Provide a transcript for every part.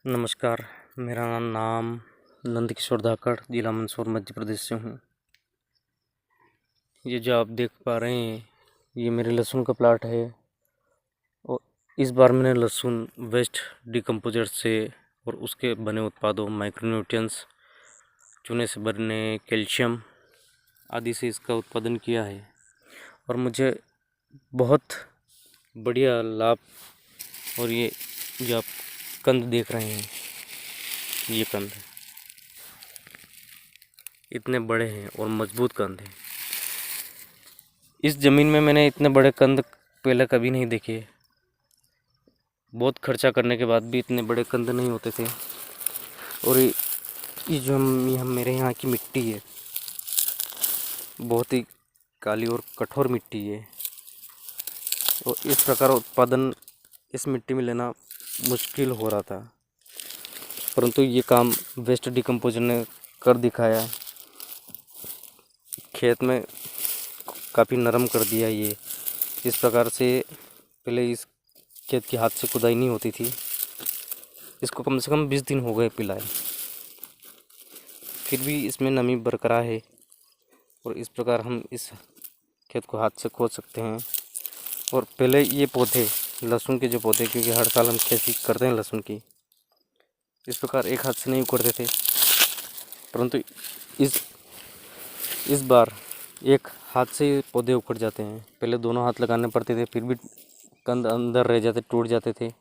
नमस्कार। मेरा नाम नंदकिशोर धाकड़, जिला मंदसौर, मध्य प्रदेश से हूँ। ये जो आप देख पा रहे हैं, ये मेरे लहसुन का प्लाट है। और इस बार मैंने लहसुन वेस्ट डिकम्पोजर से और उसके बने उत्पादों माइक्रोन्यूट्रिएंट्स, चूने से बने कैल्शियम आदि से इसका उत्पादन किया है। और मुझे बहुत बढ़िया लाभ, और ये जो आप कंद देख रहे हैं, ये कंद इतने बड़े हैं और मजबूत कंद हैं। इस ज़मीन में मैंने इतने बड़े कंद पहले कभी नहीं देखे। बहुत खर्चा करने के बाद भी इतने बड़े कंद नहीं होते थे। और ये जो हम मेरे यहाँ की मिट्टी है, बहुत ही काली और कठोर मिट्टी है। और इस प्रकार उत्पादन इस मिट्टी में लेना मुश्किल हो रहा था, परंतु ये काम वेस्ट डिकम्पोजर ने कर दिखाया। खेत में काफ़ी नरम कर दिया ये। इस प्रकार से पहले इस खेत की हाथ से खुदाई नहीं होती थी। इसको कम से कम 20 दिन हो गए पिलाए, फिर भी इसमें नमी बरकरार है। और इस प्रकार हम इस खेत को हाथ से खोद सकते हैं। और पहले ये पौधे, लहसुन के जो पौधे, क्योंकि हर साल हम खेती करते हैं लहसुन की, इस प्रकार एक हाथ से नहीं उखड़ते थे, परंतु इस बार एक हाथ से पौधे उखड़ जाते हैं। पहले दोनों हाथ लगाने पड़ते थे, फिर भी कंद अंदर रह जाते, टूट जाते थे।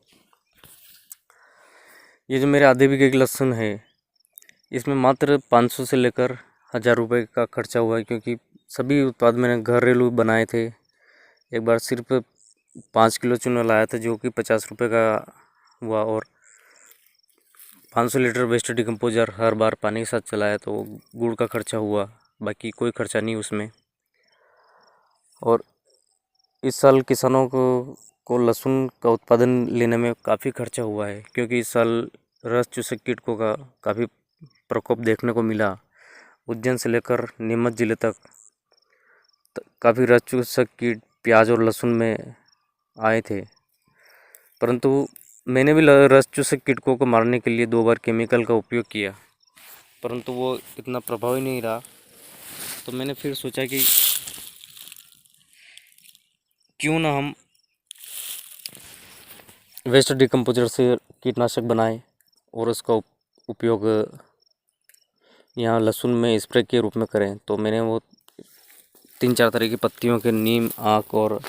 ये जो मेरे आधे बीघे की लहसुन है, इसमें मात्र 500 से लेकर 1000 रुपये का खर्चा हुआ है, क्योंकि सभी उत्पाद मैंने घरेलू बनाए थे। एक बार सिर्फ 5 किलो चूना लाया था, जो कि 50 रुपये का हुआ। और 500 लीटर वेस्ट डिकम्पोजर हर बार पानी के साथ चलाया, तो गुड़ का खर्चा हुआ, बाकी कोई खर्चा नहीं उसमें। और इस साल किसानों को लहसुन का उत्पादन लेने में काफ़ी खर्चा हुआ है, क्योंकि इस साल रस चूसक कीटों का काफ़ी प्रकोप देखने को मिला। उज्जैन से लेकर नीमच ज़िले तक काफ़ी रस चूसक कीट प्याज और लहसुन में आए थे। परंतु मैंने भी रस चूसक कीटों को मारने के लिए 2 बार केमिकल का उपयोग किया, परंतु वो इतना प्रभावी नहीं रहा। तो मैंने फिर सोचा कि क्यों ना हम वेस्ट डिकम्पोजर से कीटनाशक बनाएं और उसका उपयोग यहाँ लहसुन में स्प्रे के रूप में करें। तो मैंने वो 3-4 तरह की पत्तियों के, नीम, आक और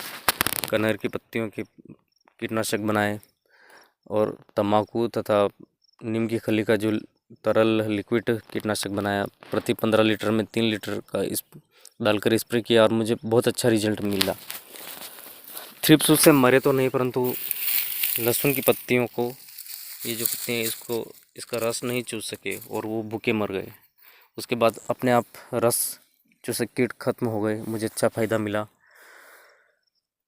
कनहर की पत्तियों के कीटनाशक बनाए, और तम्बाकू तथा नीम की खली का जो तरल लिक्विड कीटनाशक बनाया। प्रति 15 लीटर में 3 लीटर का इस डालकर स्प्रे किया, और मुझे बहुत अच्छा रिजल्ट मिला। थ्रिप्स उससे मरे तो नहीं, परंतु लहसुन की पत्तियों को, ये जो पत्तियाँ, इसका रस नहीं चूस सके और वो भूखे मर गए। उसके बाद अपने आप रस चूसक कीट खत्म हो गए। मुझे अच्छा फ़ायदा मिला।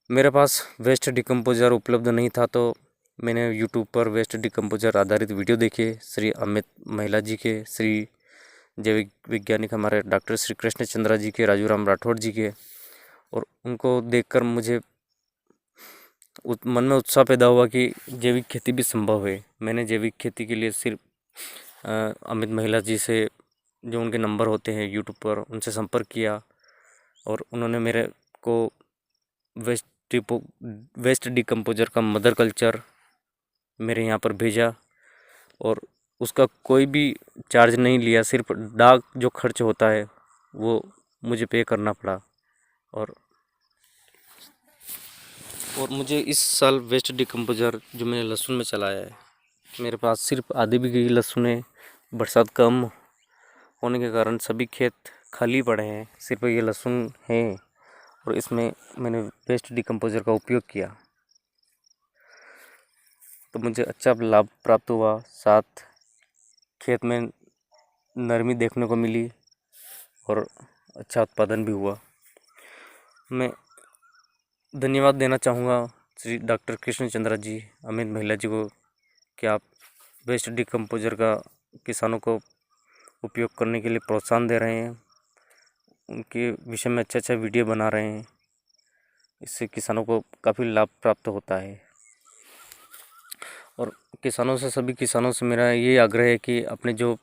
मेरे पास वेस्ट डिकम्पोजर उपलब्ध नहीं था, तो मैंने यूट्यूब पर वेस्ट डिकम्पोजर आधारित वीडियो देखे, श्री अमित महिला जी के, श्री जैविक वैज्ञानिक हमारे डॉक्टर श्री कृष्ण चंद्रा जी के, राजू राम राठौड़ जी के। और उनको देखकर मुझे मन में उत्साह पैदा हुआ कि जैविक खेती भी संभव है। मैंने जैविक खेती के लिए सिर्फ अमित महिला जी से, जो उनके नंबर होते हैं यूट्यूब पर, उनसे संपर्क किया, और उन्होंने मेरे को वेस्ट डिकम्पोजर का मदर कल्चर मेरे यहाँ पर भेजा। और उसका कोई भी चार्ज नहीं लिया, सिर्फ डाक जो खर्च होता है वो मुझे पे करना पड़ा। और मुझे इस साल वेस्ट डिकम्पोजर जो मैंने लहसुन में चलाया है, मेरे पास सिर्फ आधी बीघे की लहसुन है। बरसात कम होने के कारण सभी खेत खाली पड़े हैं, सिर्फ ये लहसुन है, और इसमें मैंने वेस्ट डिकम्पोजर का उपयोग किया, तो मुझे अच्छा लाभ प्राप्त हुआ। साथ खेत में नरमी देखने को मिली और अच्छा उत्पादन भी हुआ। मैं धन्यवाद देना चाहूँगा श्री डॉक्टर कृष्ण चंद्रा जी, अमित महिला जी को, कि आप वेस्ट डिकम्पोजर का किसानों को उपयोग करने के लिए प्रोत्साहन दे रहे हैं, उनके विषय में अच्छा वीडियो बना रहे हैं। इससे किसानों को काफ़ी लाभ प्राप्त होता है। और किसानों से, सभी किसानों से मेरा ये आग्रह है कि अपने जो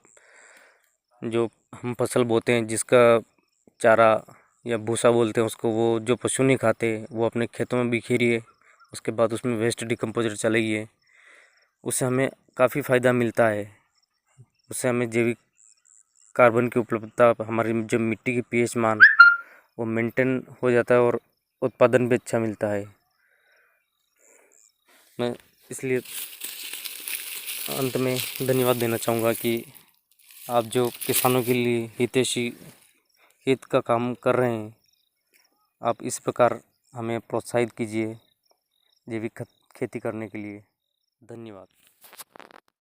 जो हम फसल बोते हैं, जिसका चारा या भूसा बोलते हैं उसको, वो जो पशु नहीं खाते, वो अपने खेतों में बिखेरिए। उसके बाद उसमें वेस्ट डिकम्पोजर चलाइए, उससे हमें काफ़ी फ़ायदा मिलता है। उससे हमें जैविक कार्बन की उपलब्धता, हमारी जो मिट्टी की पीएच मान, वो मेंटेन हो जाता है और उत्पादन भी अच्छा मिलता है। मैं इसलिए अंत में धन्यवाद देना चाहूँगा कि आप जो किसानों के लिए हित का काम कर रहे हैं, आप इस प्रकार हमें प्रोत्साहित कीजिए जैविक खेती करने के लिए। धन्यवाद।